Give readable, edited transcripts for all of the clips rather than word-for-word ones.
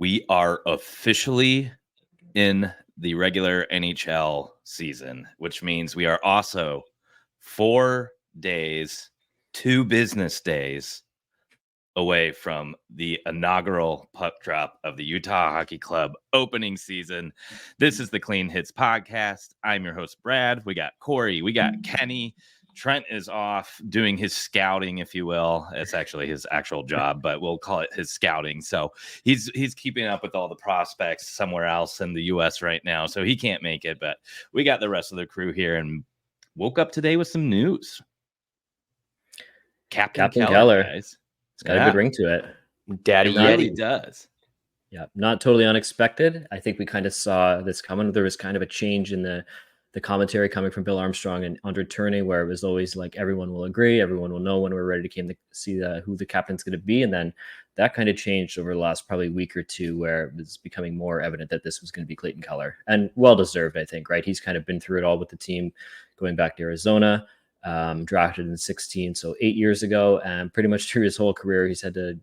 We are officially in the regular NHL season, which means we are also 4 days, 2 business days away from the inaugural puck drop of the Utah Hockey Club opening season. This is the Clean Hits podcast. I'm your host, Brad. We got Corey, we got Kenny. Trent is off doing his scouting, if you will. It's actually his actual job, but we'll call it his scouting. So he's keeping up with all the prospects somewhere else in the U.S. right now, so he can't make it. But we got the rest of the crew here and woke up today with some news. Captain Keller, guys. It's got a good ring to it. Daddy It really does. Yeah, not totally unexpected. I think we kind of saw this coming. There was kind of a change in the commentary coming from Bill Armstrong and Andre Tourney, where it was always like everyone will agree, everyone will know when we're ready to see who the captain's going to be. And then that kind of changed over the last probably week or two, where it was becoming more evident that this was going to be Clayton Keller. And well-deserved, I think, right? He's kind of been through it all with the team going back to Arizona. Drafted in 2016, so 8 years ago, and pretty much through his whole career, he's had to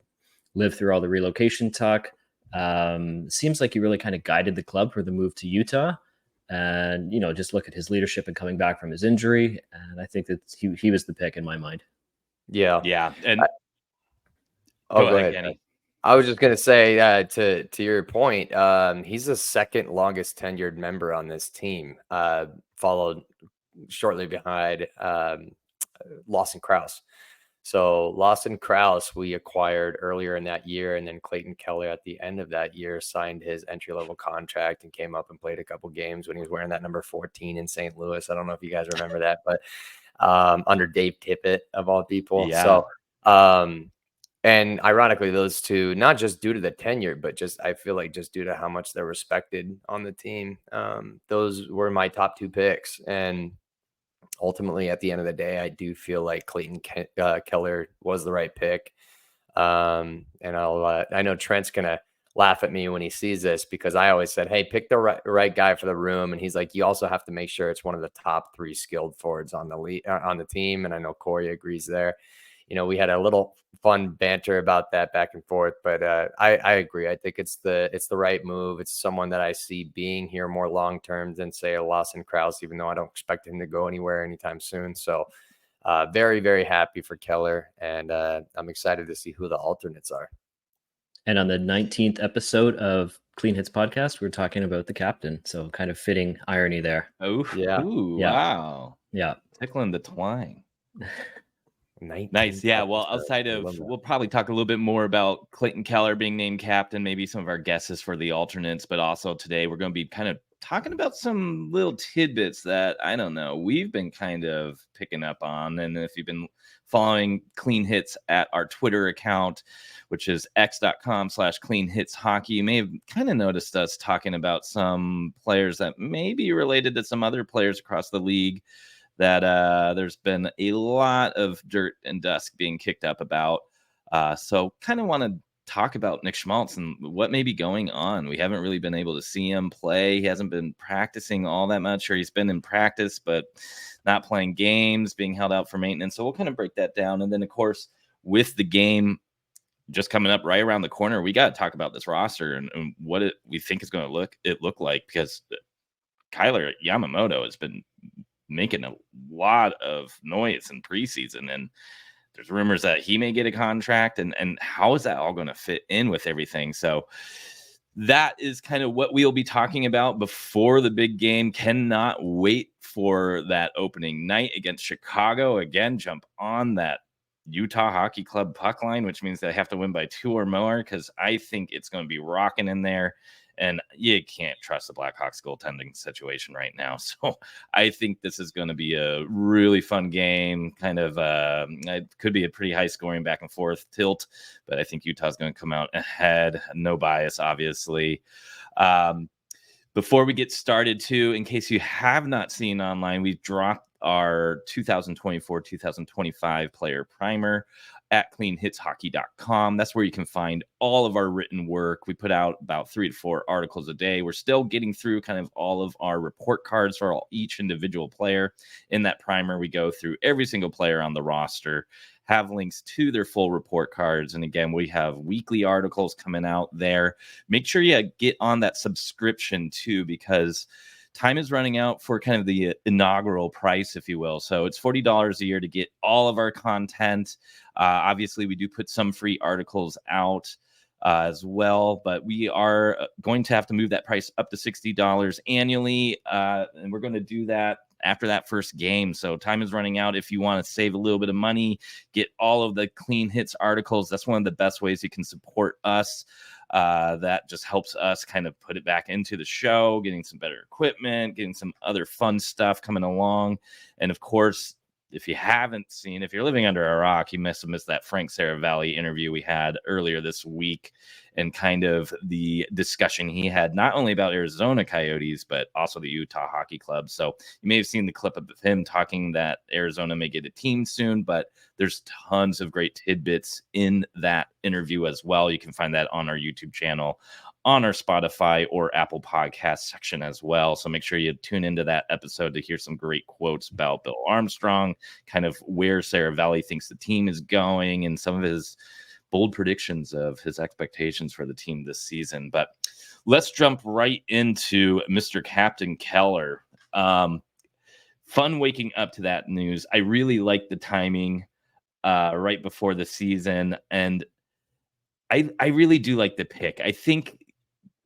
live through all the relocation talk. Seems like he really kind of guided the club for the move to Utah, and just look at his leadership and coming back from his injury. And I think that he was the pick in my mind. Yeah. And go ahead, Kenny. I was just gonna say to your point, he's the second longest tenured member on this team, followed shortly behind Lawson Krause. So Lawson Krause we acquired earlier in that year, and then Clayton Keller at the end of that year signed his entry-level contract and came up and played a couple games when he was wearing that number 14 in St. Louis. I don't know if you guys remember that, but under Dave Tippett of all people. Yeah. So and ironically, those two, not just due to the tenure, but just I feel like just due to how much they're respected on the team, those were my top 2 picks. And ultimately, at the end of the day, I do feel like Clayton Keller was the right pick. And I know Trent's gonna laugh at me when he sees this, because I always said, "Hey, pick the right guy for the room." And he's like, "You also have to make sure it's one of the top 3 skilled forwards on the team." And I know Corey agrees there. We had a little fun banter about that back and forth, but I agree. I think it's the right move. It's someone that I see being here more long term than, say, a Lawson Krause, even though I don't expect him to go anywhere anytime soon. So very, very happy for Keller, and I'm excited to see who the alternates are. And on the 19th episode of Clean Hits podcast, we're talking about the captain. So kind of fitting irony there. Oh, yeah. Ooh, Yeah. Wow. Yeah. Tickling the twine. 19th Nice. Yeah. Well, episode. outside of, we'll probably talk a little bit more about Clayton Keller being named captain, maybe some of our guesses for the alternates, but also today we're going to be kind of talking about some little tidbits that, I don't know, we've been kind of picking up on. And if you've been following Clean Hits at our Twitter account, which is x.com/cleanhitshockey, you may have kind of noticed us talking about some players that may be related to some other players across the league, that there's been a lot of dirt and dust being kicked up about. So kind of want to talk about Nick Schmaltz and what may be going on. We haven't really been able to see him play. He hasn't been practicing all that much, or he's been in practice, but not playing games, being held out for maintenance. So we'll kind of break that down. And then, of course, with the game just coming up right around the corner, we got to talk about this roster and what we think is going to look like, because Kyler Yamamoto has been making a lot of noise in preseason, and there's rumors that he may get a contract, and how is that all going to fit in with everything? So that is kind of what we'll be talking about before the big game. Cannot wait for that opening night against Chicago. Again, jump on that Utah Hockey Club puck line, which means they have to win by 2 or more, because I think it's going to be rocking in there. And you can't trust the Blackhawks goaltending situation right now. So I think this is going to be a really fun game. Kind of it could be a pretty high scoring back and forth tilt, but I think Utah's going to come out ahead. No bias, obviously. Before we get started, too, in case you have not seen online, we've dropped our 2024-2025 player primer at cleanhitshockey.com. That's where you can find all of our written work. We put out about 3 to 4 articles a day. We're still getting through kind of all of our report cards for each individual player. In that primer, we go through every single player on the roster, have links to their full report cards. And again, we have weekly articles coming out there. Make sure you get on that subscription too, because time is running out for kind of the inaugural price, if you will. So it's $40 a year to get all of our content. Obviously, we do put some free articles out as well, but we are going to have to move that price up to $60 annually. And we're going to do that after that first game. So time is running out. If you want to save a little bit of money, get all of the clean hits articles. That's one of the best ways you can support us. That just helps us kind of put it back into the show, getting some better equipment, getting some other fun stuff coming along. And of course, if you haven't seen, if you're living under a rock, you must have missed that Frank Saravalli interview we had earlier this week, and kind of the discussion he had not only about Arizona Coyotes, but also the Utah Hockey Club. So you may have seen the clip of him talking that Arizona may get a team soon, but there's tons of great tidbits in that interview as well. You can find that on our YouTube channel, on our Spotify or Apple Podcast section as well. So make sure you tune into that episode to hear some great quotes about Bill Armstrong, kind of where Saravalli thinks the team is going, and some of his bold predictions of his expectations for the team this season. But let's jump right into Mr. Captain Keller. Fun waking up to that news. I really like the timing right before the season, and I really do like the pick. I think,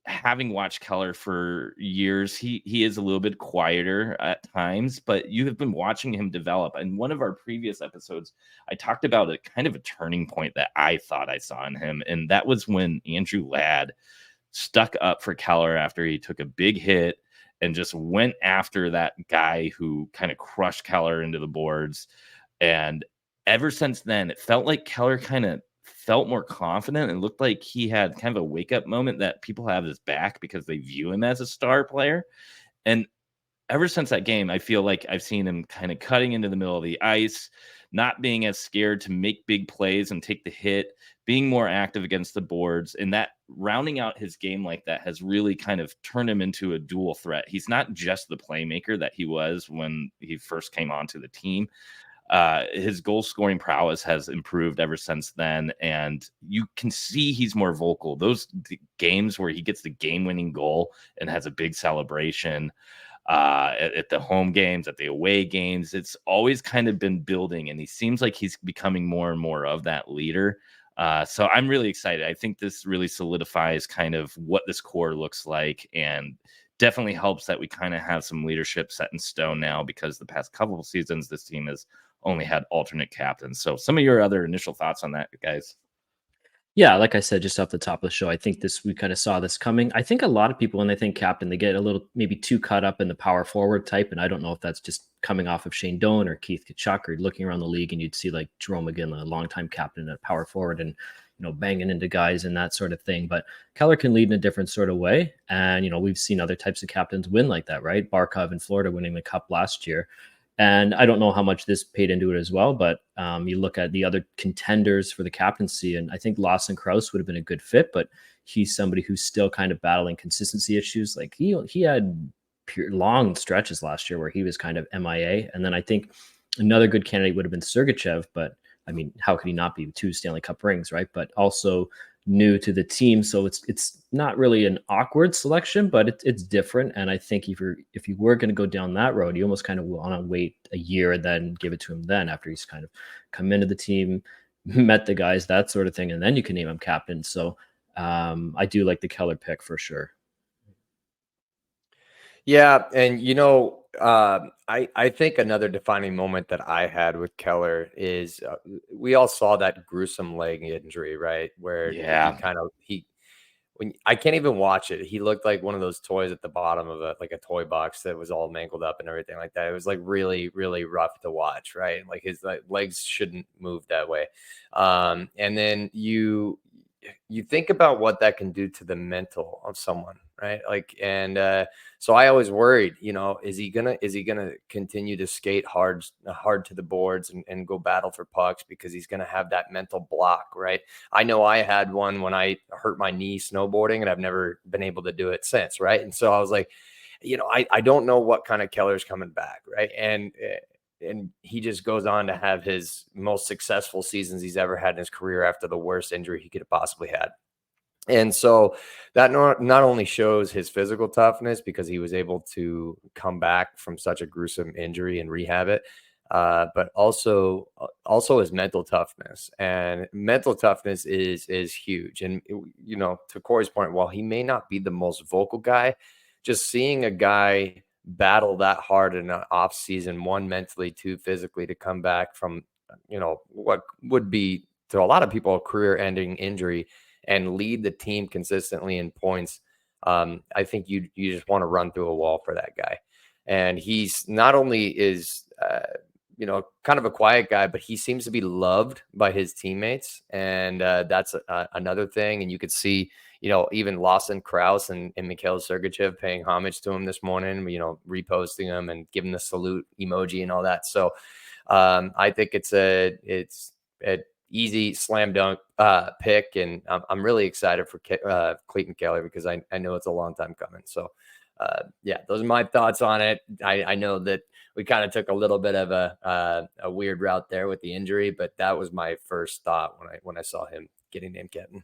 having watched Keller for years, he is a little bit quieter at times, but you have been watching him develop. In one of our previous episodes, I talked about a kind of a turning point that I thought I saw in him, and that was when Andrew Ladd stuck up for Keller after he took a big hit and just went after that guy who kind of crushed Keller into the boards. And ever since then, it felt like Keller kind of felt more confident and looked like he had kind of a wake-up moment that people have his back because they view him as a star player. And ever since that game, I feel like I've seen him kind of cutting into the middle of the ice, not being as scared to make big plays and take the hit, being more active against the boards. And that rounding out his game like that has really kind of turned him into a dual threat. He's not just the playmaker that he was when he first came onto the team. His goal scoring prowess has improved ever since then, and you can see he's more vocal. Those games where he gets the game-winning goal and has a big celebration at the home games, at the away games, it's always kind of been building, and he seems like he's becoming more and more of that leader. So I'm really excited. I think this really solidifies kind of what this core looks like, and definitely helps that we kind of have some leadership set in stone now, because the past couple of seasons, this team has only had alternate captains. So some of your other initial thoughts on that, guys? Yeah, like I said, just off the top of the show, I think we kind of saw this coming. I think a lot of people, when they think captain, they get a little maybe too caught up in the power forward type. And I don't know if that's just coming off of Shane Doan or Keith Tkachuk, or looking around the league and you'd see like Jerome McGinley, a longtime captain at power forward, and banging into guys and that sort of thing. But Keller can lead in a different sort of way. And, we've seen other types of captains win like that, right? Barkov in Florida winning the cup last year. And I don't know how much this paid into it as well, but you look at the other contenders for the captaincy, and I think Lawson Krause would have been a good fit, but he's somebody who's still kind of battling consistency issues. Like he had long stretches last year where he was kind of MIA. And then I think another good candidate would have been Sergachev, but I mean, how could he not be? 2 Stanley Cup rings, right? But also new to the team, so it's not really an awkward selection, but it's different. And I think if you were going to go down that road, you almost kind of want to wait a year and then give it to him then, after he's kind of come into the team, met the guys, that sort of thing, and then you can name him captain. So I do like the Keller pick for sure. Yeah, and I think another defining moment that I had with Keller is we all saw that gruesome leg injury, right? Where when I can't even watch it, he looked like one of those toys at the bottom of a toy box that was all mangled up and everything like that. It was like really, really rough to watch, right? Like his legs shouldn't move that way. And then you think about what that can do to the mental of someone, right? So I always worried, is he gonna continue to skate hard to the boards and go battle for pucks, because he's gonna have that mental block, right? I know I had one when I hurt my knee snowboarding, and I've never been able to do it since, right? And so I was like, I don't know what kind of Keller's coming back, right? And he just goes on to have his most successful seasons he's ever had in his career after the worst injury he could have possibly had. And so that not only shows his physical toughness because he was able to come back from such a gruesome injury and rehab it, but also his mental toughness. And mental toughness is huge. And to Corey's point, while he may not be the most vocal guy, just seeing a guy battle that hard in an off season, one mentally, two physically, to come back from what would be to a lot of people a career-ending injury and lead the team consistently in points. I think you just want to run through a wall for that guy. And he's not only is, kind of a quiet guy, but he seems to be loved by his teammates. And that's another thing. And you could see, even Lawson Krause and Mikhail Sergachev paying homage to him this morning, reposting him and giving the salute emoji and all that. So I think it's a easy slam dunk pick, and I'm really excited for Clayton Keller because I know it's a long time coming. So those are my thoughts on it. I know that we kind of took a little bit of a weird route there with the injury, but that was my first thought when I saw him getting named captain.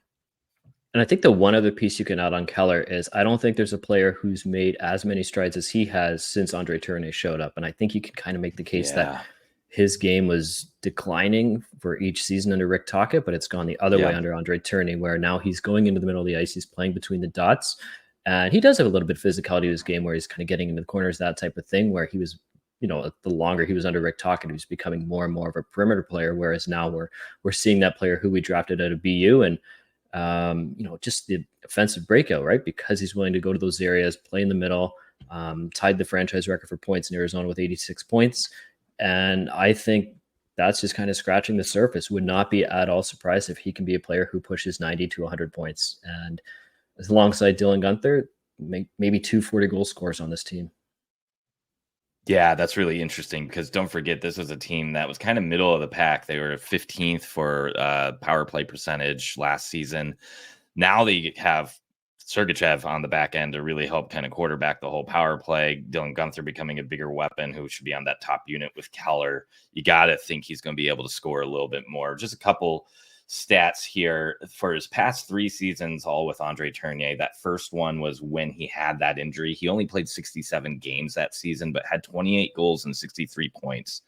And I think the one other piece you can add on Keller is I don't think there's a player who's made as many strides as he has since Andre Tourné showed up. And I think you can kind of make the case that his game was declining for each season under Rick Tocchet, but it's gone the other way under Andre Tourné, where now he's going into the middle of the ice. He's playing between the dots. And he does have a little bit of physicality to his game where he's kind of getting into the corners, that type of thing, where he was, the longer he was under Rick Tocchet, he was becoming more and more of a perimeter player. Whereas now we're seeing that player who we drafted out of BU and, just the offensive breakout, right? Because he's willing to go to those areas, play in the middle, tied the franchise record for points in Arizona with 86 points. And I think that's just kind of scratching the surface. Would not be at all surprised if he can be a player who pushes 90 to 100 points. And alongside Dylan Guenther, maybe 2 40-goal scorers on this team. Yeah, that's really interesting because don't forget, this was a team that was kind of middle of the pack. They were 15th for power play percentage last season. Now they have Sergachev on the back end to really help kind of quarterback the whole power play. Dylan Guenther becoming a bigger weapon who should be on that top unit with Keller. You got to think he's going to be able to score a little bit more. Just a couple stats here for his past 3 seasons, all with Andre Tourné. That first one was when he had that injury. He only played 67 games that season, but had 28 goals and 63 points.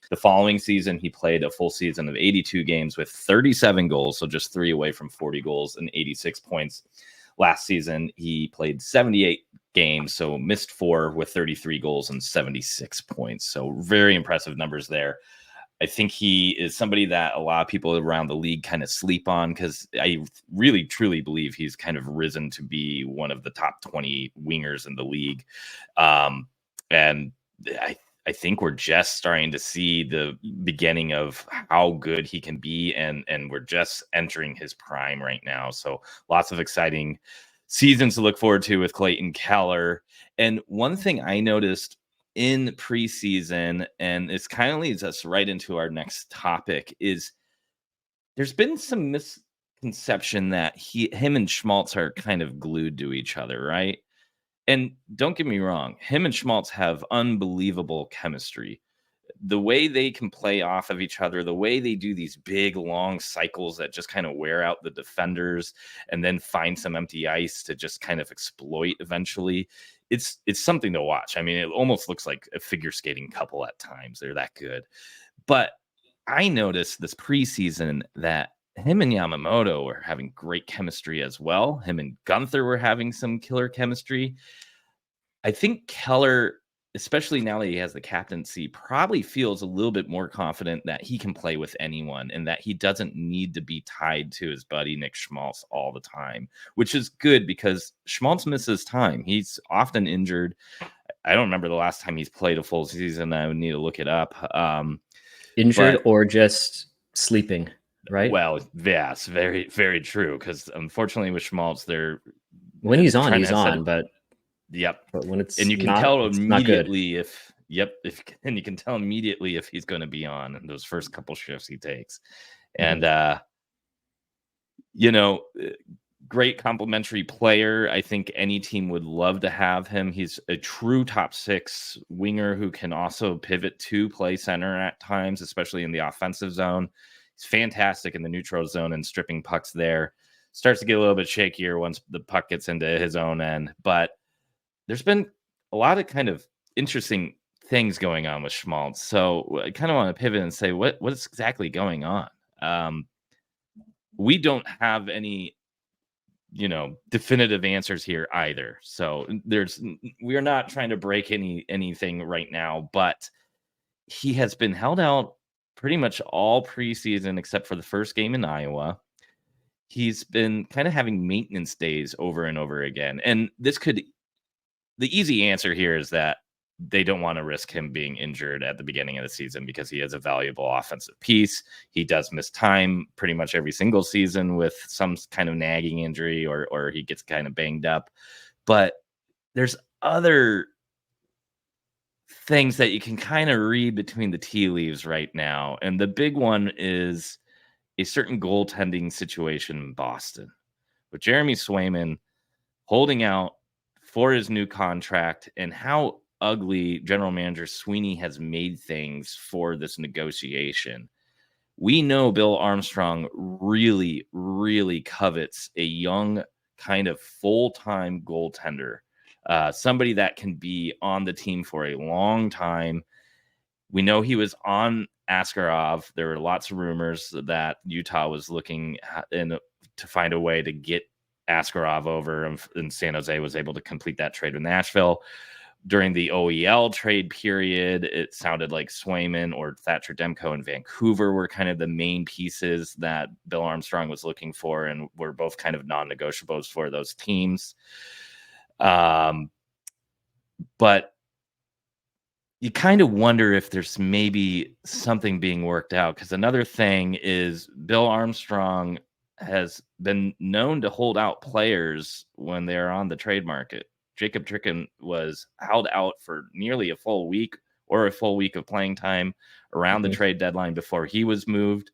The following season, he played a full season of 82 games with 37 goals, so just 3 away from 40 goals and 86 points. Last season, he played 78 games, so missed 4 with 33 goals and 76 points. So very impressive numbers there. I think he is somebody that a lot of people around the league kind of sleep on because I really, truly believe he's kind of risen to be one of the top 20 wingers in the league. And I think we're just starting to see the beginning of how good he can be, and we're just entering his prime right now. So lots of exciting seasons to look forward to with Clayton Keller. And one thing I noticed in preseason, and this kind of leads us right into our next topic, is there's been some misconception that him and Schmaltz are kind of glued to each other, right? And don't get me wrong, him and Schmaltz have unbelievable chemistry. The way they can play off of each other, the way they do these big, long cycles that just kind of wear out the defenders and then find some empty ice to just kind of exploit eventually. It's something to watch. I mean, it almost looks like a figure skating couple at times. They're that good. But I noticed this preseason that him and Yamamoto were having great chemistry as well. Him and Guenther were having some killer chemistry. I think Keller, especially now that he has the captaincy, probably feels a little bit more confident that he can play with anyone and that he doesn't need to be tied to his buddy Nick Schmaltz all the time, which is good because Schmaltz misses time. He's often injured. I don't remember the last time he's played a full season. I would need to look it up. Injured or just sleeping, right? Well, yes, very, very true. Because unfortunately with Schmaltz, when he's on, but yep. But when it's and you can not, tell immediately if you can tell immediately if he's going to be on in those first couple shifts he takes. And great complementary player. I think any team would love to have him. He's a true top 6 winger who can also pivot to play center at times, especially in the offensive zone. He's fantastic in the neutral zone and stripping pucks there. Starts to get a little bit shakier once the puck gets into his own end. But there's been a lot of kind of interesting things going on with Schmaltz. So I kind of want to pivot and say, what's exactly going on? We don't have any definitive answers here either. So we're not trying to break anything right now, but he has been held out pretty much all preseason except for the first game in Iowa. He's been kind of having maintenance days over and over again. And the easy answer here is that they don't want to risk him being injured at the beginning of the season because he is a valuable offensive piece. He does miss time pretty much every single season with some kind of nagging injury or he gets kind of banged up. But there's other things that you can kind of read between the tea leaves right now. And the big one is a certain goaltending situation in Boston with Jeremy Swayman holding out for his new contract and how ugly general manager Sweeney has made things for this negotiation. We know Bill Armstrong really, really covets a young kind of full-time goaltender, somebody that can be on the team for a long time. We know he was on Askarov. There were lots of rumors that Utah was looking to find a way to get Askarov over, and San Jose was able to complete that trade with Nashville. During the OEL trade period, it sounded like Swayman or Thatcher Demko in Vancouver were kind of the main pieces that Bill Armstrong was looking for, and were both kind of non-negotiables for those teams. But you kind of wonder if there's maybe something being worked out, because another thing is Bill Armstrong has been known to hold out players when they're on the trade market. Jacob Tricken was held out for nearly a full week of playing time around the trade deadline before he was moved.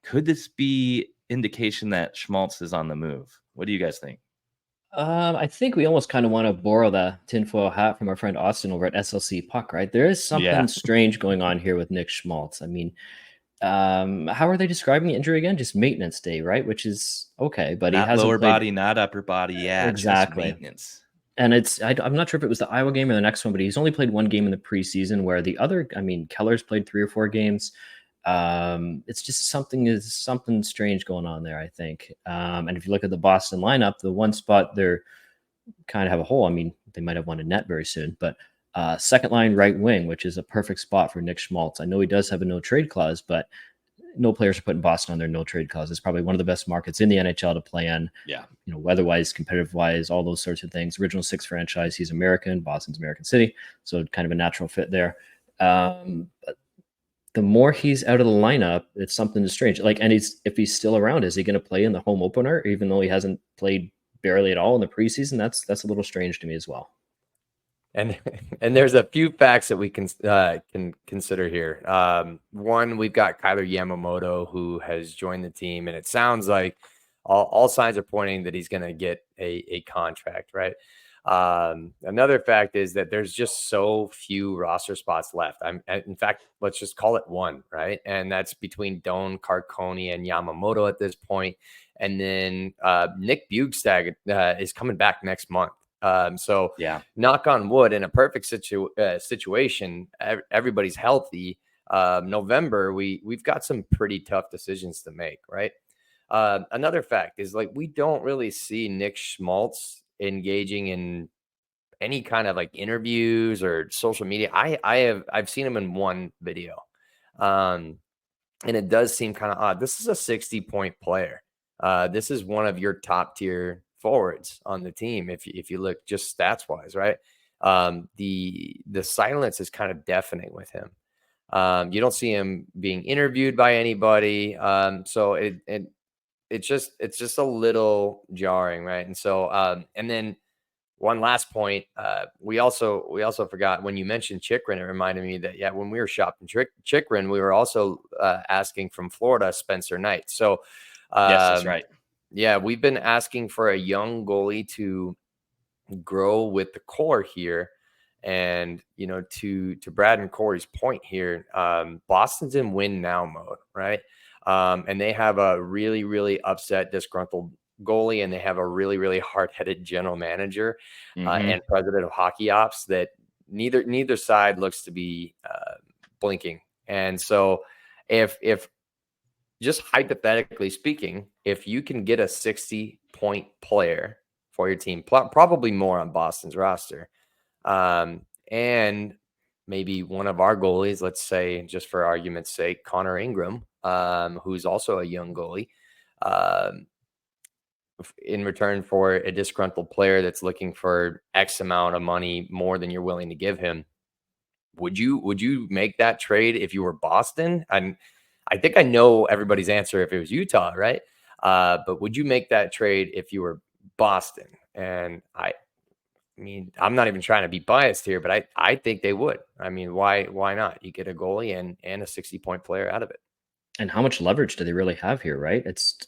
Could this be indication that Schmaltz is on the move? What do you guys think? I think we almost kind of want to borrow the tinfoil hat from our friend Austin over at SLC Puck, right? There is something strange going on here with Nick Schmaltz. I mean, how are they describing the injury again? Just maintenance day, right? Which is okay, but not he hasn't lower played... body, not upper body. Yeah, exactly. Just maintenance. And I'm not sure if it was the Iowa game or the next one, but he's only played one game in the preseason, where the other, I mean, Keller's played 3 or 4 games. It's just something strange going on there, I think. And if you look at the Boston lineup, the one spot they're kind of have a hole. I mean, they might have one in net very soon, but second line right wing, which is a perfect spot for Nick Schmaltz. I know he does have a no trade clause, but no players are putting Boston on their no trade clause. It's probably one of the best markets in the NHL to play in. Yeah. You know, weather-wise, competitive-wise, all those sorts of things. Original 6 franchise. He's American. Boston's American City. So kind of a natural fit there. But the more he's out of the lineup, it's something strange. Like, and if he's still around, is he going to play in the home opener, even though he hasn't played barely at all in the preseason? That's a little strange to me as well. And there's a few facts that we can consider here. One, we've got Kyler Yamamoto, who has joined the team, and it sounds like all signs are pointing that he's going to get a contract, right? Another fact is that there's just so few roster spots left. In fact, let's just call it 1, right? And that's between Doan, Carconi, and Yamamoto at this point. And then Nick Bugstad is coming back next month. So yeah, knock on wood, in a perfect situation, everybody's healthy. November, we've got some pretty tough decisions to make, right? Another fact is, like, we don't really see Nick Schmaltz engaging in any kind of like interviews or social media. I've seen him in one video. And it does seem kind of odd. This is a 60-point player. This is one of your top tier forwards on the team, if you look just stats wise, right? The silence is kind of deafening with him. You don't see him being interviewed by anybody, so it's just a little jarring, right? And so and then one last point, we also forgot, when you mentioned Chychrun, it reminded me that when we were shopping Chychrun, we were also asking from Florida Spencer Knight. So yes, that's right. Yeah, we've been asking for a young goalie to grow with the core here. And to Brad and Corey's point here, Boston's in win now mode, right? And they have a really, really upset, disgruntled goalie, and they have a really, really hard-headed general manager and president of hockey ops that neither side looks to be blinking. And so, if just hypothetically speaking, if you can get a 60-point player for your team, probably more on Boston's roster, and maybe one of our goalies, let's say, just for argument's sake, Connor Ingram, who's also a young goalie, in return for a disgruntled player that's looking for X amount of money more than you're willing to give him, would you make that trade if you were Boston? And I think I know everybody's answer if it was Utah, right? But would you make that trade if you were Boston? And I mean, I'm not even trying to be biased here, but I think they would. I mean, why not? You get a goalie and a 60-point player out of it. And how much leverage do they really have here, right? It's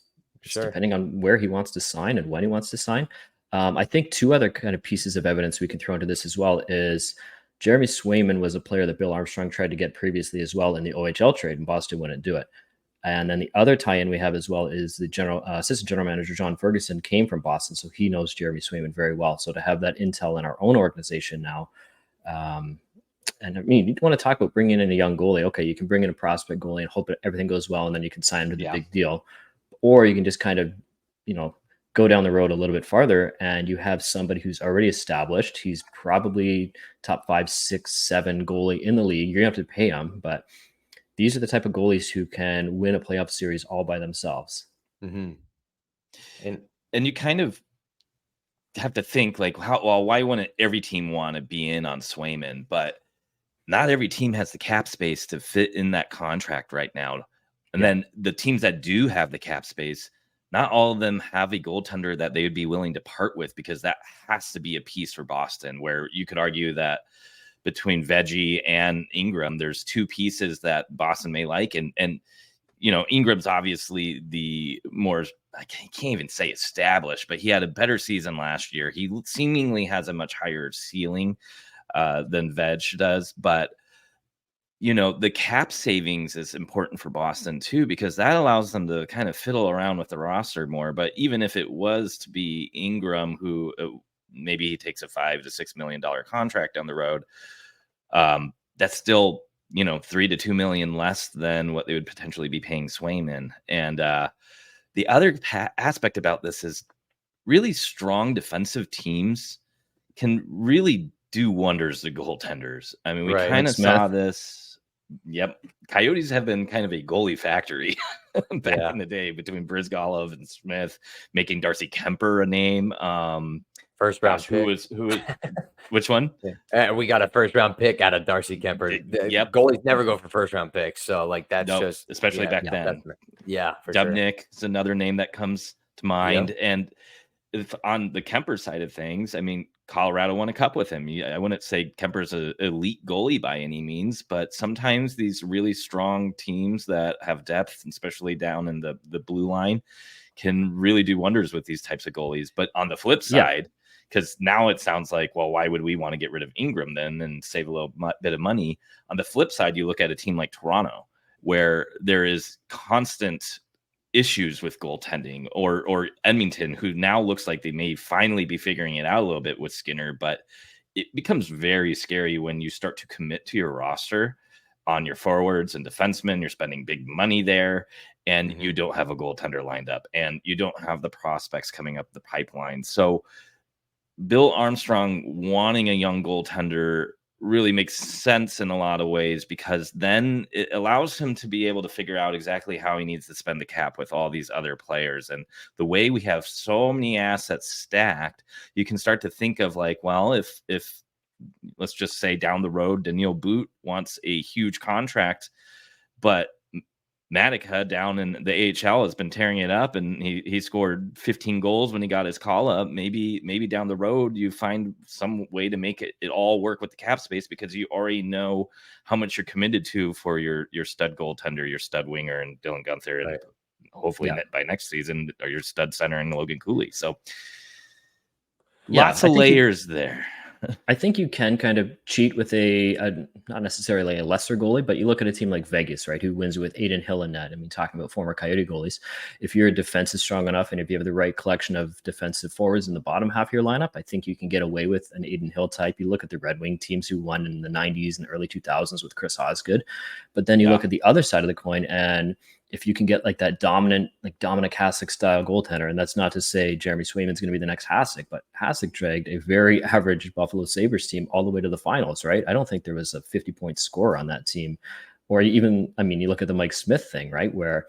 depending on where he wants to sign and when he wants to sign. I think two other kind of pieces of evidence we can throw into this as well is Jeremy Swayman was a player that Bill Armstrong tried to get previously as well in the OHL trade, and Boston wouldn't do it. And then the other tie-in we have as well is the assistant general manager, John Ferguson, came from Boston, so he knows Jeremy Swayman very well. So to have that intel in our own organization now, and I mean, you want to talk about bringing in a young goalie. Okay, you can bring in a prospect goalie and hope that everything goes well, and then you can sign him to the big deal. Or you can just kind of, go down the road a little bit farther, and you have somebody who's already established. He's probably top 5, 6, 7 goalie in the league. You're going to have to pay him, but these are the type of goalies who can win a playoff series all by themselves. And you kind of have to think like, why wouldn't every team want to be in on Swayman? But not every team has the cap space to fit in that contract right now. And then the teams that do have the cap space, not all of them have a goaltender that they would be willing to part with, because that has to be a piece for Boston, where you could argue that between Veggie and Ingram, there's two pieces that Boston may like. And Ingram's obviously the more, I can't even say established, but he had a better season last year. He seemingly has a much higher ceiling than Veg does. But, the cap savings is important for Boston too, because that allows them to kind of fiddle around with the roster more. But even if it was to be Ingram, who maybe he takes a $5 to $6 million contract down the road, that's still, $3 to $2 million less than what they would potentially be paying Swayman. And the other aspect about this is really strong defensive teams can really do wonders to goaltenders. I mean, we kind of saw this. Yep. Coyotes have been kind of a goalie factory back in the day, between Brizgalov and Smith, making Darcy Kemper a name. First round pick. Who was which one? We got a first round pick out of Darcy Kemper. Goalies never go for first round picks. So that's just, especially back then. For Dubnyk is another name that comes to mind. And if on the Kemper side of things, I mean, Colorado won a cup with him. I wouldn't say Kemper's an elite goalie by any means, but sometimes these really strong teams that have depth, especially down in the blue line, can really do wonders with these types of goalies. But on the flip side, because now it sounds like, well, why would we want to get rid of Ingram then and save a little bit of money? On the flip side, you look at a team like Toronto, where there is constant issues with goaltending, or Edmonton, who now looks like they may finally be figuring it out a little bit with Skinner, but it becomes very scary when you start to commit to your roster on your forwards and defensemen. You're spending big money there, and you don't have a goaltender lined up, and you don't have the prospects coming up the pipeline. So Bill Armstrong wanting a young goaltender really makes sense in a lot of ways, because then it allows him to be able to figure out exactly how he needs to spend the cap with all these other players. And the way we have so many assets stacked, you can start to think of like, well, if let's just say down the road, Daniil Boot wants a huge contract, but Matica down in the AHL has been tearing it up, and he scored 15 goals when he got his call up. Maybe down the road you find some way to make it all work with the cap space, because you already know how much you're committed to for your stud goaltender, your stud winger, and Dylan Guenther. Right. hopefully by next season, are your stud center and Logan Cooley. So Yeah, lots of layers there. I think you can kind of cheat with a not necessarily a lesser goalie, but you look at a team like Vegas, right, who wins with Aiden Hill in net. I mean, talking about former Coyote goalies, if your defense is strong enough and if you have the right collection of defensive forwards in the bottom half of your lineup, I think you can get away with an Aiden Hill type. You look at the Red Wing teams who won in the 90s and early 2000s with Chris Osgood, but then you look at the other side of the coin, and if you can get like that dominant Hasek style goaltender, and that's not to say Jeremy Swayman's going to be the next Hasek, but Hasek dragged a very average Buffalo Sabres team all the way to the finals, right? I don't think there was a 50-point score on that team. Or even, I mean, you look at the Mike Smith thing, right? Where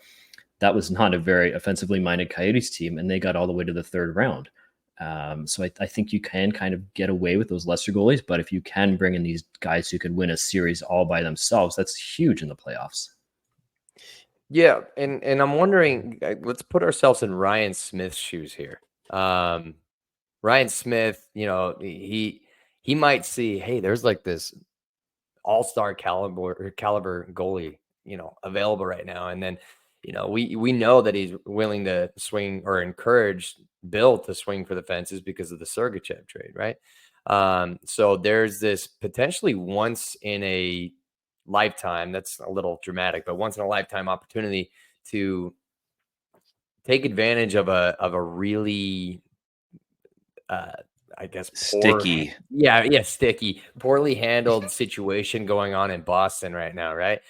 that was not a very offensively minded Coyotes team, and they got all the way to the third round. So I think you can kind of get away with those lesser goalies, but if you can bring in these guys who could win a series all by themselves, that's huge in the playoffs. Yeah, and I'm wondering, let's put ourselves in Ryan Smith's shoes here. Ryan Smith, you know, he might see, hey, there's like this all-star caliber goalie, you know, available right now, and then, you know, we know that he's willing to swing or encourage Bill to swing for the fences because of the Sergachev trade, right? So there's this potentially once in a lifetime, that's a little dramatic, but once in a lifetime opportunity to take advantage of a really I guess sticky, poorly handled situation going on in Boston right now, right?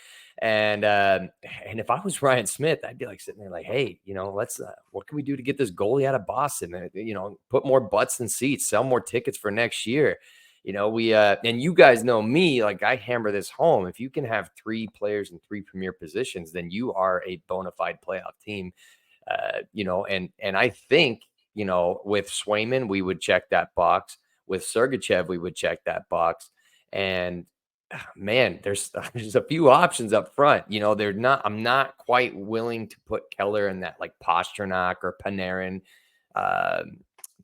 And if I was Ryan Smith, I'd be like sitting there like, hey, you know, let's what can we do to get this goalie out of Boston? You know, put more butts in seats, sell more tickets for next year. You know, we and you guys know me, like I hammer this home. If you can have 3 players in 3 premier positions, then you are a bona fide playoff team. You know, and I think, you know, with Swayman, we would check that box. With Sergachev, we would check that box. And man, there's a few options up front. You know, I'm not quite willing to put Keller in that like Pasternak or Panarin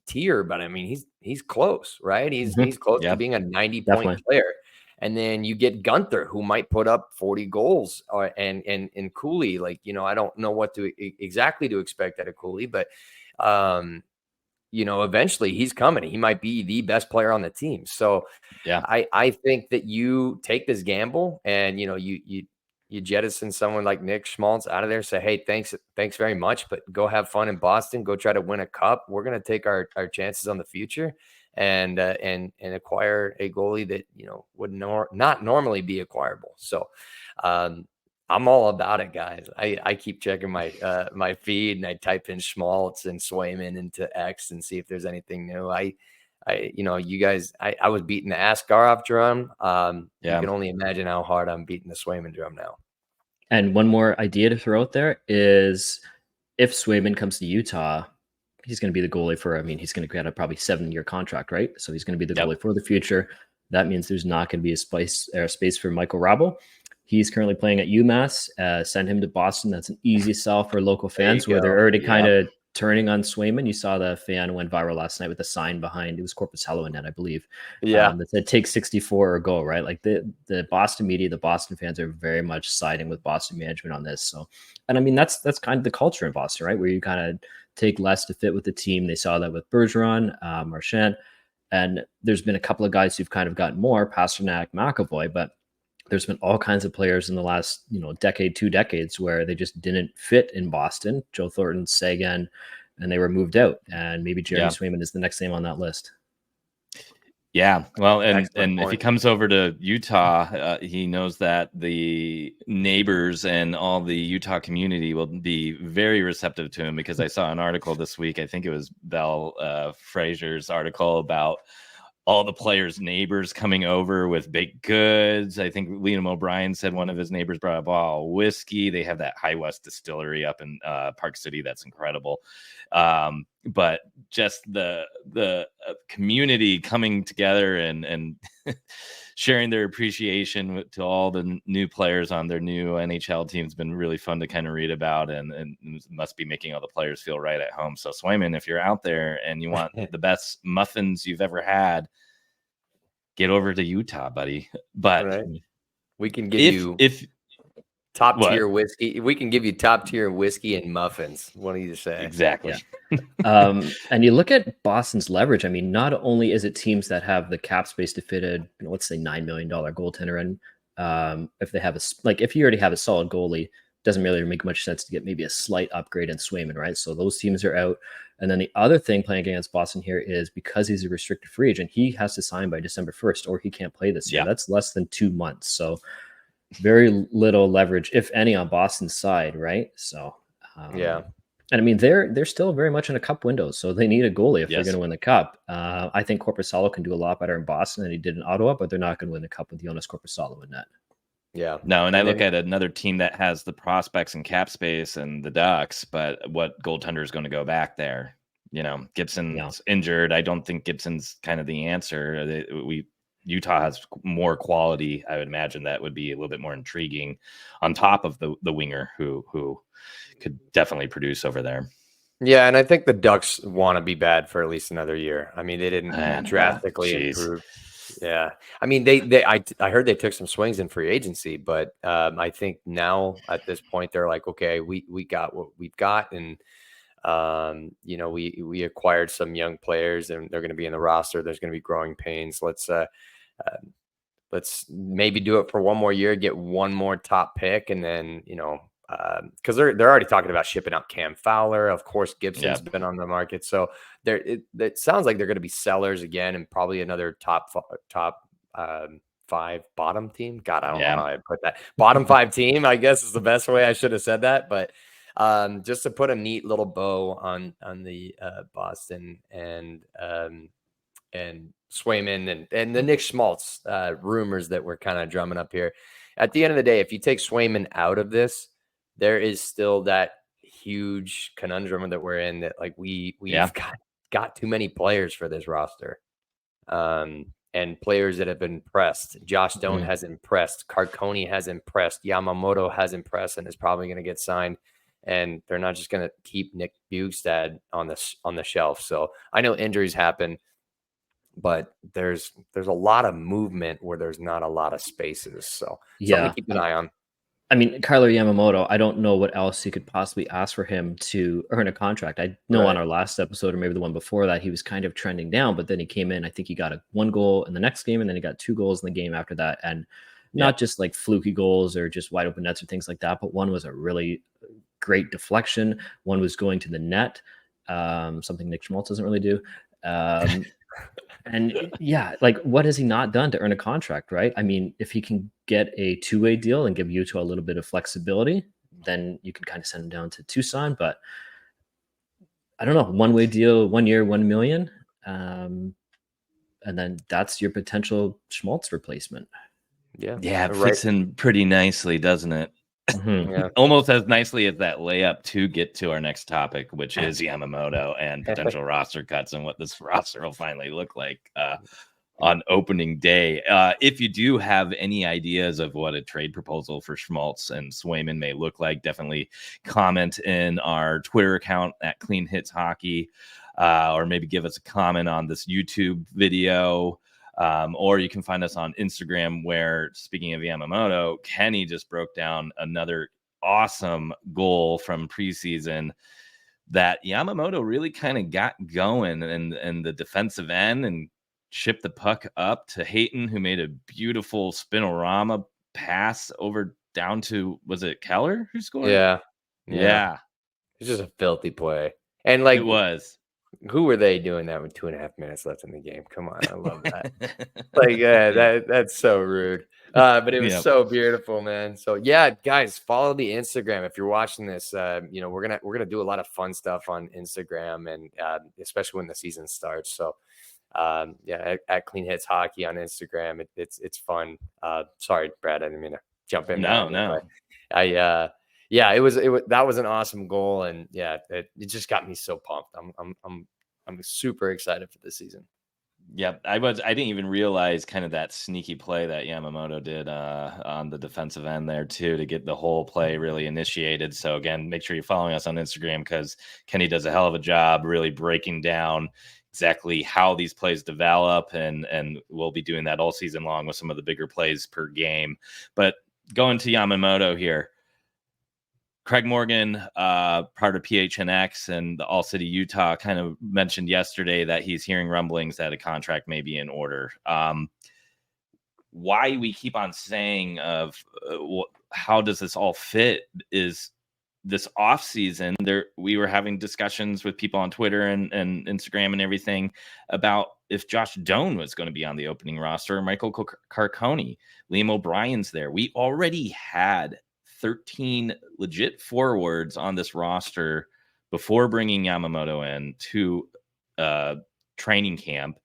tier, but I mean, he's close, right? He's close to being a 90-point player. And then you get Gunther, who might put up 40 goals, and Cooley. Like, you know, I don't know what to exactly to expect out of Cooley, but you know, eventually he's coming. He might be the best player on the team. So yeah, I think that you take this gamble and, you know, you jettison someone like Nick Schmaltz out of there, say, hey, thanks very much, but go have fun in Boston, go try to win a cup. We're going to take our chances on the future and acquire a goalie that, you know, would not normally be acquirable. So I'm all about it, guys. I keep checking my my feed, and I type in Schmaltz and Swayman into X and see if there's anything new. I you know, you guys, I was beating the Askarov drum. You can only imagine how hard I'm beating the Swayman drum now. And one more idea to throw out there is if Swayman comes to Utah, he's going to be the goalie for, I mean, he's going to get a probably 7-year contract, right? So he's going to be the goalie for the future. That means there's not going to be a space for Michael Rabel. He's currently playing at UMass. Send him to Boston. That's an easy sell for local fans where they're already kind of turning on Swayman. You saw the fan went viral last night with a sign behind. It was Corpus Hello in net, I believe. Yeah. That said, take 64 or go, right? Like the Boston media, the Boston fans are very much siding with Boston management on this. So, and I mean, that's kind of the culture in Boston, right? Where you kind of take less to fit with the team. They saw that with Bergeron, Marchand, and there's been a couple of guys who've kind of gotten more, Pasternak, McAvoy, but there's been all kinds of players in the last, you know, decade, 2 decades where they just didn't fit in Boston. Joe Thornton, Sagan, and they were moved out. And maybe Jeremy Swayman is the next name on that list. Yeah, well, and if he comes over to Utah, he knows that the neighbors and all the Utah community will be very receptive to him, because I saw an article this week. I think it was Bell Frazier's article about all the players' neighbors coming over with baked goods. I think Liam O'Brien said one of his neighbors brought a bottle of whiskey. They have that High West distillery up in Park City. That's incredible. But just the community coming together and sharing their appreciation to all the new players on their new NHL team has been really fun to kind of read about, and must be making all the players feel right at home. So Swayman, if you're out there and you want the best muffins you've ever had, get over to Utah, buddy. But we can give you Top tier whiskey. We can give you top tier whiskey and muffins. What do you say? Exactly. And you look at Boston's leverage. I mean, not only is it teams that have the cap space to fit a, let's say $9 million goaltender in, if they have if you already have a solid goalie, doesn't really make much sense to get maybe a slight upgrade in Swayman, right? So those teams are out. And then the other thing playing against Boston here is because he's a restricted free agent, he has to sign by December 1st or he can't play this year. That's less than 2 months. So very little leverage, if any, on Boston's side, right? So and I mean they're still very much in a cup window, so they need a goalie if they're going to win the cup. I think Korpisalo can do a lot better in Boston than he did in Ottawa, but they're not going to win the cup with Jonas Korpisalo in net. Yeah. No, and I look at another team that has the prospects and cap space and the Ducks, but what goaltender is going to go back there? You know, Gibson's injured. I don't think Gibson's kind of the answer. Utah has more quality. I would imagine that would be a little bit more intriguing on top of the winger who could definitely produce over there. Yeah, and I think the Ducks want to be bad for at least another year. I mean, they didn't drastically improve. Yeah, I mean, I heard they took some swings in free agency, but I think now at this point they're like, okay, we got what we've got, and you know, we acquired some young players, and they're going to be in the roster. There's going to be growing pains. Let's maybe do it for one more year, get one more top pick, and then, you know, because they're already talking about shipping out Cam Fowler. Of course, Gibson's been on the market, so it sounds like they're going to be sellers again, and probably another top 5 bottom team. God, I don't know how I put that. Bottom 5 team, I guess, is the best way I should have said that. But just to put a neat little bow on the Boston and Swayman and the Nick Schmaltz rumors that we're kind of drumming up here. At the end of the day, if you take Swayman out of this, there is still that huge conundrum that we're in, that like we've got too many players for this roster. And players that have been impressed. Josh Doan has impressed. Carconi has impressed. Yamamoto has impressed and is probably going to get signed. And they're not just going to keep Nick Bjugstad on the shelf. So I know injuries happen, but there's a lot of movement where there's not a lot of spaces. So something to keep an eye on. I mean, Kyler Yamamoto, I don't know what else you could possibly ask for him to earn a contract. I know on our last episode, or maybe the one before that, he was kind of trending down, but then he came in. I think he got 1 goal in the next game, and then he got 2 goals in the game after that. And not just like fluky goals or just wide open nets or things like that, but one was a really great deflection. One was going to the net, something Nick Schmaltz doesn't really do. And like, what has he not done to earn a contract, right? I mean, if he can get a 2-way deal and give Utah a little bit of flexibility, then you can kind of send him down to Tucson. But I don't know, 1-way deal, 1 year, $1 million. And then that's your potential Schmaltz replacement. Yeah, it fits in pretty nicely, doesn't it? Almost as nicely as that layup to get to our next topic, which is Yamamoto and potential roster cuts and what this roster will finally look like on opening day. If you do have any ideas of what a trade proposal for Schmaltz and Swayman may look like, definitely comment in our Twitter account at Clean Hits Hockey, or maybe give us a comment on this YouTube video. Or you can find us on Instagram, where, speaking of Yamamoto, Kenny just broke down another awesome goal from preseason that Yamamoto really kind of got going in the defensive end and shipped the puck up to Hayton, who made a beautiful spinorama pass over down to, was it Keller who scored? Yeah. It's just a filthy play. And like, it was. Who were they doing that with 2.5 minutes left in the game? Come on, I love that. Like, that's so rude. But it was so beautiful, man. So yeah, guys, follow the Instagram if you're watching this. You know, we're gonna do a lot of fun stuff on Instagram, and especially when the season starts. So at Clean Hits Hockey on Instagram, it's fun. Sorry, Brad, I didn't mean to jump in. No. It was that was an awesome goal, and it just got me so pumped. I'm super excited for this season. Yep, I didn't even realize kind of that sneaky play that Yamamoto did on the defensive end there too, to get the whole play really initiated. So again, make sure you're following us on Instagram, because Kenny does a hell of a job really breaking down exactly how these plays develop, and we'll be doing that all season long with some of the bigger plays per game. But going to Yamamoto here, Craig Morgan, part of PHNX and the All City Utah, kind of mentioned yesterday that he's hearing rumblings that a contract may be in order. Why we keep on saying how does this all fit is this off season we were having discussions with people on Twitter and Instagram and everything about if Josh Doan was going to be on the opening roster or Michael Carcone. Liam O'Brien's there. We already had 13 legit forwards on this roster before bringing Yamamoto in to training camp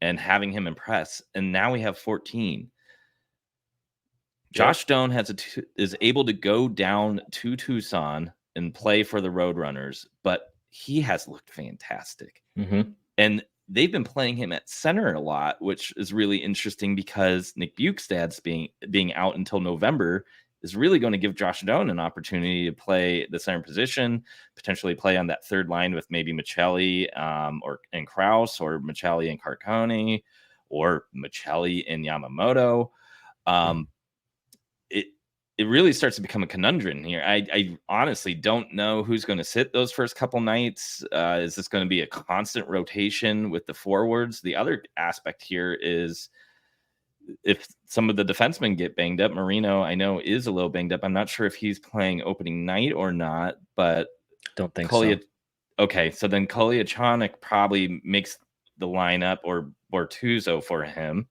and having him impress. And now we have 14. Josh Doan is able to go down to Tucson and play for the Roadrunners, but he has looked fantastic. Mm-hmm. And they've been playing him at center a lot, which is really interesting because Nick Bukestad's being out until November is really going to give Josh Doan an opportunity to play the center position, potentially play on that third line with maybe Michelli and Krause, or Michelli and Carcone, or Michelli and Yamamoto. It really starts to become a conundrum here. I honestly don't know who's going to sit those first couple nights. Is this going to be a constant rotation with the forwards? The other aspect here is if some of the defensemen get banged up. Marino, I know, is a little banged up. I'm not sure if he's playing opening night or not, but don't think so. Okay, so then Kolyachonok probably makes the lineup, or Bortuzzo for him.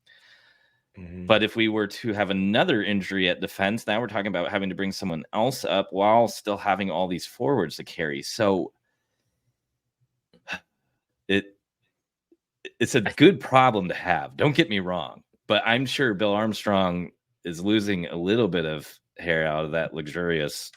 Mm-hmm. But if we were to have another injury at defense, now we're talking about having to bring someone else up while still having all these forwards to carry. So it's a good problem to have. Don't get me wrong. But I'm sure Bill Armstrong is losing a little bit of hair out of that luxurious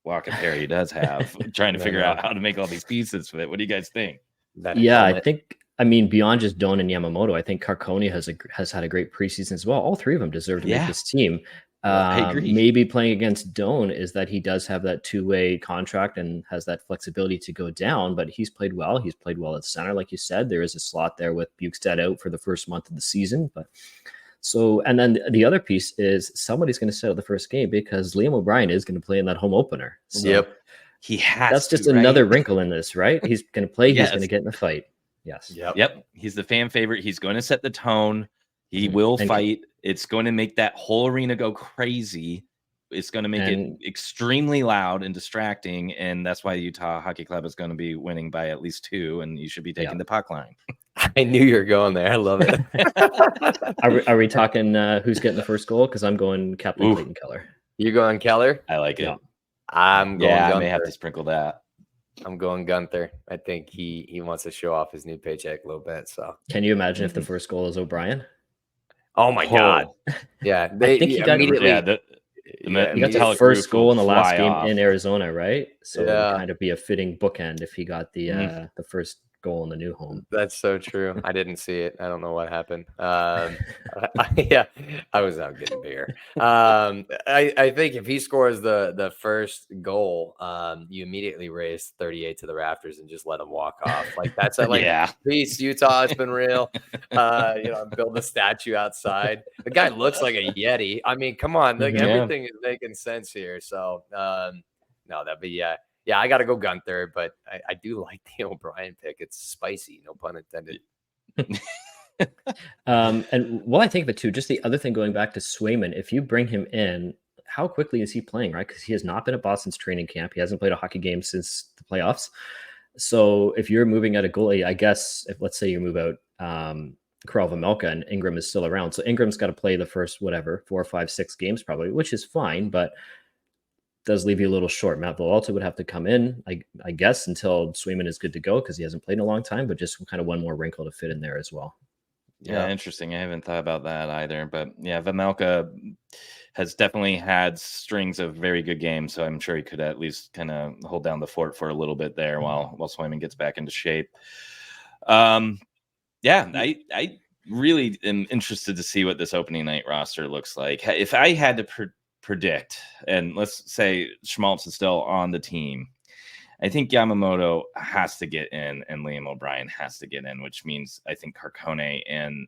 lock of hair he does have, trying to figure out how to make all these pieces fit. What do you guys think? I think, beyond just Doan and Yamamoto, I think Carcone has had a great preseason as well. All three of them deserve to make this team. I agree. Maybe playing against Doan is that he does have that two-way contract and has that flexibility to go down, but he's played well. He's played well at center, like you said. There is a slot there with Bukestad out for the first month of the season. And then the other piece is somebody's going to settle the first game because Liam O'Brien is going to play in that home opener. So he has. That's just another wrinkle in this, right? He's going to play. Yes. He's going to get in a fight. Yes. Yep. He's the fan favorite. He's going to set the tone. He will fight. It's going to make that whole arena go crazy. It's going to make it extremely loud and distracting. And that's why the Utah Hockey Club is going to be winning by at least 2. And you should be taking the puck line. I knew you were going there. I love it. Are we talking who's getting the first goal? Because I'm going Captain Clayton Keller. You're going Keller? I like it. I'm going Gunther. I may have to sprinkle that. I'm going Gunther. I think he wants to show off his new paycheck a little bit. So can you imagine if the first goal is O'Brien? Oh my God! Yeah, I think he got immediately. He got the first goal in the last game in Arizona, right? So it would kind of be a fitting bookend if he got the first goal in the new home. That's so true. I didn't see it. I don't know what happened. I was out getting beer. I think if he scores the first goal, you immediately raise 38 to the rafters and just let him walk off. Like that's peace, Utah. It's been real. Build a statue outside. The guy looks like a Yeti. I mean, come on, like everything is making sense here. So no, that'd be Yeah, I got to go Gunther, but I do like the O'Brien pick. It's spicy, no pun intended. And what I think of it too, just the other thing going back to Swayman, if you bring him in, how quickly is he playing, right? Because he has not been at Boston's training camp. He hasn't played a hockey game since the playoffs. So if you're moving out a goalie, I guess if let's say you move out Karel Vejmelka and Ingram is still around. So Ingram's got to play the first 4, 5, 6 games probably, which is fine, but does leave you a little short. Matt Villalta would have to come in, I guess, until Swayman is good to go because he hasn't played in a long time, but just kind of one more wrinkle to fit in there as well. Yeah, interesting. I haven't thought about that either. But yeah, Vejmelka has definitely had strings of very good games, so I'm sure he could at least kind of hold down the fort for a little bit there while Swayman gets back into shape. I really am interested to see what this opening night roster looks like. If I had to predict, and let's say Schmaltz is still on the team, I think Yamamoto has to get in and Liam O'Brien has to get in, which means I think Carcone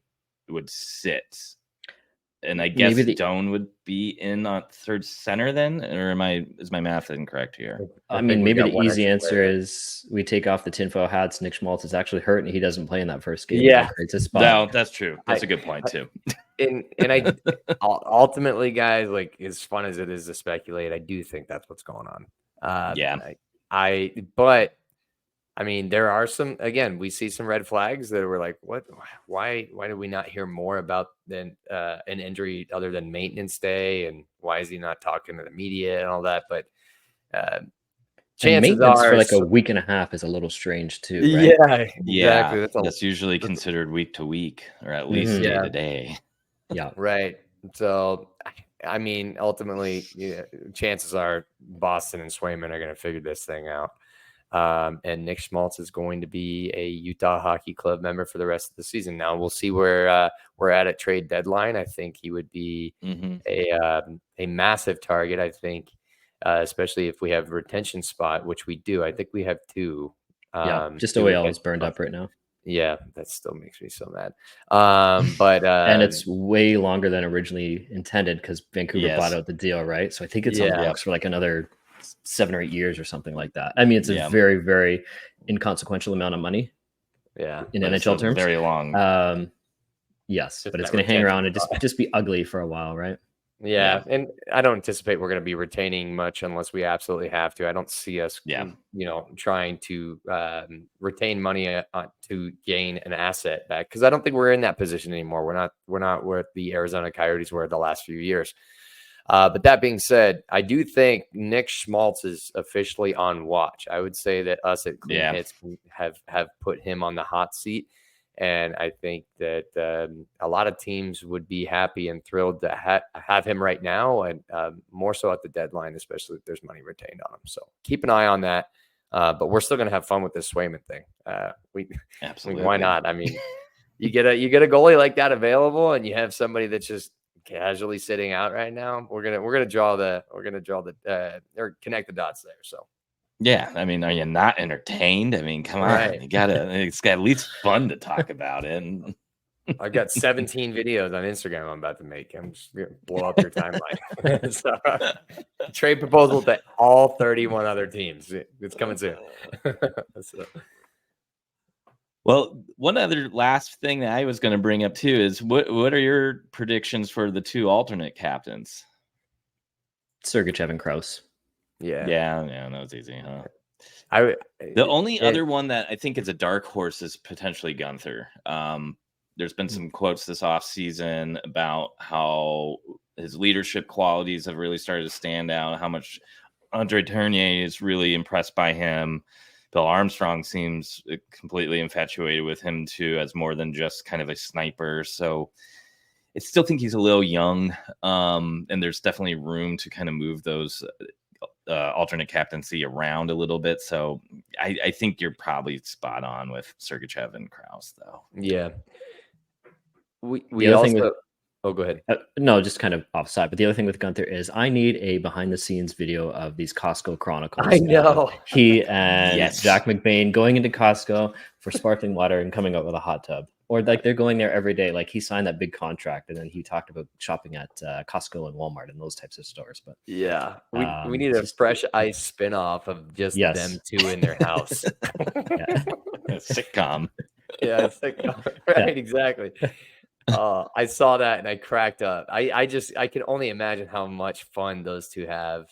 would sit. And I guess Maybe Doan would be in on third center then, or is my math incorrect here? I think mean, we maybe got the one easy extra answer player. is we take off the tinfoil hats. Nick Schmaltz is actually hurt and he doesn't play in that first game. Yeah. And that creates a spot. No, that's true. That's a good point too. And I ultimately, guys, like as fun as it is to speculate, I do think that's what's going on. Yeah. But I mean, there are some, again, we see some red flags that were like, what, why did we not hear more about an injury other than maintenance day? And why is he not talking to the media and all that? But And chances maintenance are for like a week and a half is a little strange too, right? Yeah, exactly. Yeah, that's usually considered week to week, or at least day to day. Yeah. Right. So, I mean, ultimately, chances are Boston and Swayman are going to figure this thing out. And Nick Schmaltz is going to be a Utah Hockey Club member for the rest of the season. Now we'll see where we're at trade deadline. I think he would be a massive target. I think, especially if we have retention spot, which we do. I think we have two. Just the way all is burned up right now. Yeah, that still makes me so mad. But and it's way longer than originally intended because Vancouver bought out the deal, right? So I think it's on the books for like another 7 or 8 years or something like that. I mean, it's a very, very inconsequential amount of money. Yeah, in NHL terms, very long. Yes, but it's going to hang around and just be ugly for a while, right? Yeah, and I don't anticipate we're going to be retaining much unless we absolutely have to. I don't see us, trying to retain money to gain an asset back because I don't think we're in that position anymore. We're not where the Arizona Coyotes were the last few years. But that being said, I do think Nick Schmaltz is officially on watch. I would say that us at Clean Hits have put him on the hot seat. And I think that a lot of teams would be happy and thrilled to have him right now, and more so at the deadline, especially if there's money retained on him. So keep an eye on that. But we're still going to have fun with this Swayman thing. Absolutely. Why not? I mean, you get a goalie like that available, and you have somebody that's just casually sitting out right now. We're gonna connect the dots there. So. Yeah, I mean, are you not entertained? I mean, come on, it's got at least fun to talk about it. And I've got 17 videos on Instagram I'm about to make. I'm just gonna blow up your timeline. So, trade proposal to all 31 other teams. It's coming soon. Well, one other last thing that I was going to bring up too is what are your predictions for the two alternate captains? Sergachev and Krause. Yeah, that was easy, huh? The only other one that I think is a dark horse is potentially Gunther. There's been some quotes this offseason about how his leadership qualities have really started to stand out, how much Andre Tournier is really impressed by him. Bill Armstrong seems completely infatuated with him too, as more than just kind of a sniper. So I still think he's a little young, and there's definitely room to kind of move those alternate captaincy around a little bit. So I think you're probably spot on with Sergachev and Krause, though. Yeah. We also go ahead. No, just kind of offside. But the other thing with Gunther is I need a behind the scenes video of these Costco Chronicles. I know. He and Jack McBain going into Costco for sparkling water and coming up with a hot tub. Or like they're going there every day. Like he signed that big contract and then he talked about shopping at Costco and Walmart and those types of stores. But yeah, we need a fresh ice spinoff of just them two in their house. A sitcom. Yeah, a sitcom. Right, exactly. I saw that and I cracked up. I can only imagine how much fun those two have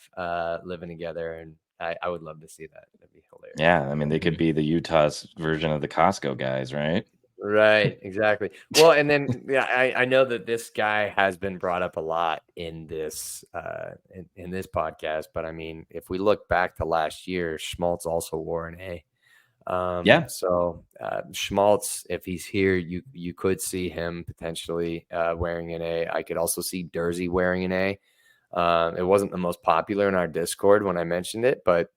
living together, and I would love to see that. That'd be hilarious. Yeah, I mean they could be the Utah's version of the Costco guys, right? Right, exactly. Well, and then I know that this guy has been brought up a lot in this in this podcast, but I mean, if we look back to last year, Schmaltz also wore an A. So Schmaltz, if he's here, you could see him potentially wearing an A. I could also see Dursey wearing an A. It wasn't the most popular in our Discord when I mentioned it, but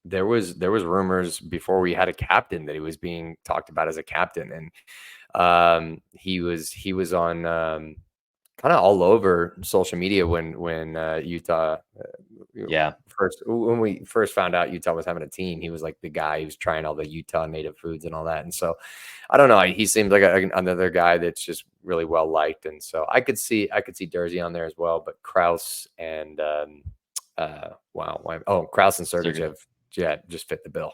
there was rumors before we had a captain that he was being talked about as a captain, and he was on kind of all over social media when Utah we first found out Utah was having a team, he was like the guy who was trying all the Utah native foods and all that. And so I don't know, he seems like another guy that's just really well liked. And so I could see Dursey on there as well, but Krause and Krause and Sergachev just fit the bill.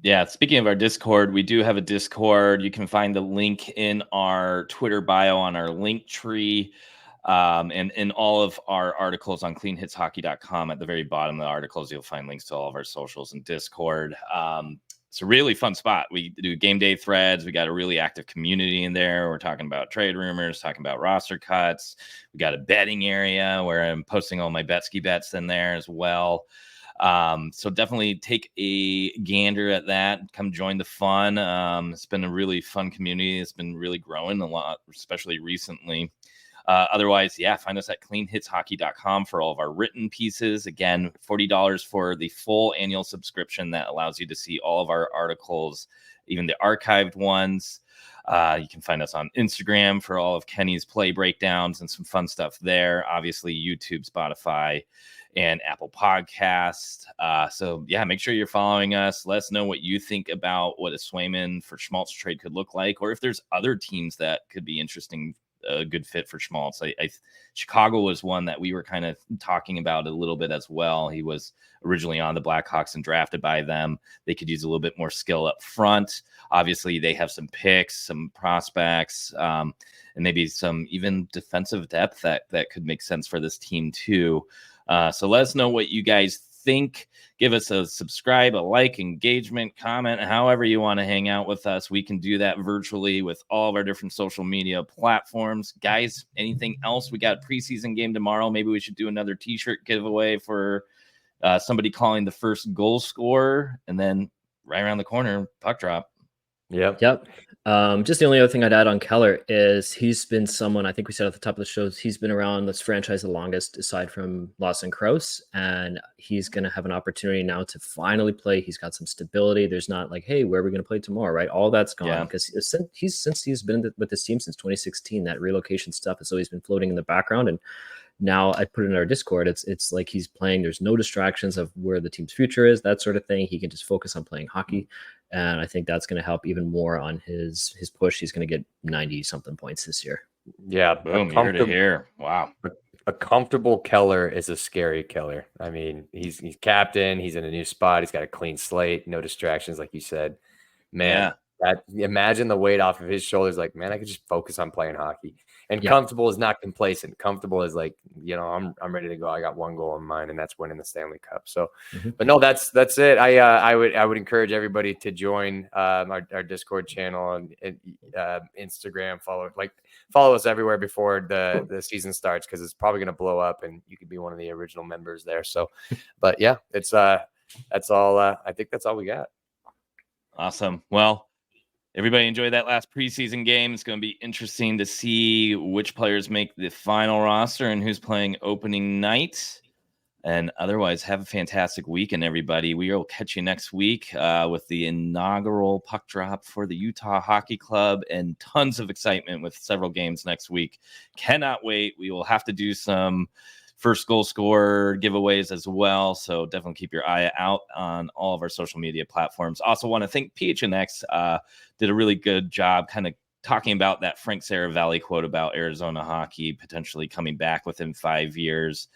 Yeah, speaking of our Discord, we do have a Discord. You can find the link in our Twitter bio on our link tree. And in all of our articles on cleanhitshockey.com, at the very bottom of the articles, you'll find links to all of our socials and Discord. It's a really fun spot. We do game day threads. We got a really active community in there. We're talking about trade rumors, talking about roster cuts. We got a betting area where I'm posting all my Betsky bets in there as well. So definitely take a gander at that. Come join the fun. It's been a really fun community. It's been really growing a lot, especially recently. Otherwise, find us at cleanhitshockey.com for all of our written pieces. Again, $40 for the full annual subscription that allows you to see all of our articles, even the archived ones. You can find us on Instagram for all of Kenny's play breakdowns and some fun stuff there. Obviously, YouTube, Spotify, and Apple Podcast. So make sure you're following us. Let us know what you think about what a Swayman for Schmaltz trade could look like, or if there's other teams that could be interesting, a good fit for Schmaltz. Chicago was one that we were kind of talking about a little bit as well. He was originally on the Blackhawks and drafted by them. They could use a little bit more skill up front. Obviously, they have some picks, some prospects, and maybe some even defensive depth that could make sense for this team too. So let us know what you guys think. Give us a subscribe, a like, engagement, comment, however you want to hang out with us. We can do that virtually with all of our different social media platforms. Guys, anything else? We got a preseason game tomorrow. Maybe we should do another t-shirt giveaway for somebody calling the first goal scorer, and then right around the corner, puck drop. Yep. Just the only other thing I'd add on Keller is he's been someone, I think we said at the top of the show, he's been around this franchise the longest aside from Lawson Krause, and he's going to have an opportunity now to finally play. He's got some stability. There's not like, hey, where are we going to play tomorrow, right? All that's gone because since he's been with this team since 2016, that relocation stuff has always been floating in the background. And now I put it in our Discord. It's like he's playing. There's no distractions of where the team's future is, that sort of thing. He can just focus on playing hockey. And I think that's going to help even more on his push. He's going to get 90-something points this year. Yeah. Boom, here to here. Wow. A comfortable Keller is a scary Keller. I mean, he's captain. He's in a new spot. He's got a clean slate. No distractions, like you said. Man, imagine the weight off of his shoulders. Like, man, I could just focus on playing hockey. And comfortable is not complacent. Comfortable is like, I'm ready to go. I got one goal in mind, and that's winning the Stanley Cup. So, but no, that's it. I would encourage everybody to join our Discord channel and Instagram. Follow us everywhere before the season starts, because it's probably going to blow up, and you could be one of the original members there. So, but it's that's all. I think that's all we got. Awesome. Well, everybody enjoy that last preseason game. It's going to be interesting to see which players make the final roster and who's playing opening night. And otherwise, have a fantastic weekend, everybody. We will catch you next week with the inaugural puck drop for the Utah Hockey Club, and tons of excitement with several games next week. Cannot wait. We will have to do some first goal scorer giveaways as well. So definitely keep your eye out on all of our social media platforms. Also want to thank PHNX. Did a really good job kind of talking about that Frank Saravalli quote about Arizona hockey potentially coming back within 5 years.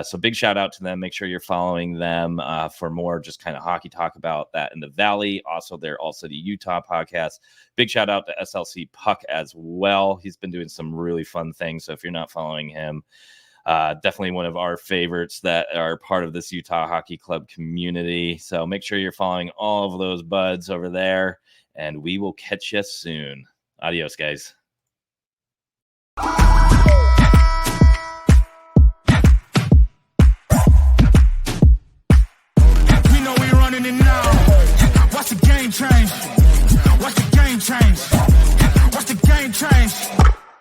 So big shout out to them. Make sure you're following them for more just kind of hockey talk about that in the Valley. Also, they're also the Utah podcast. Big shout out to SLC Puck as well. He's been doing some really fun things. So if you're not following him, definitely one of our favorites that are part of this Utah Hockey Club community. So make sure you're following all of those buds over there, and we will catch you soon. Adios, guys. We know we're running it now. Watch the game change.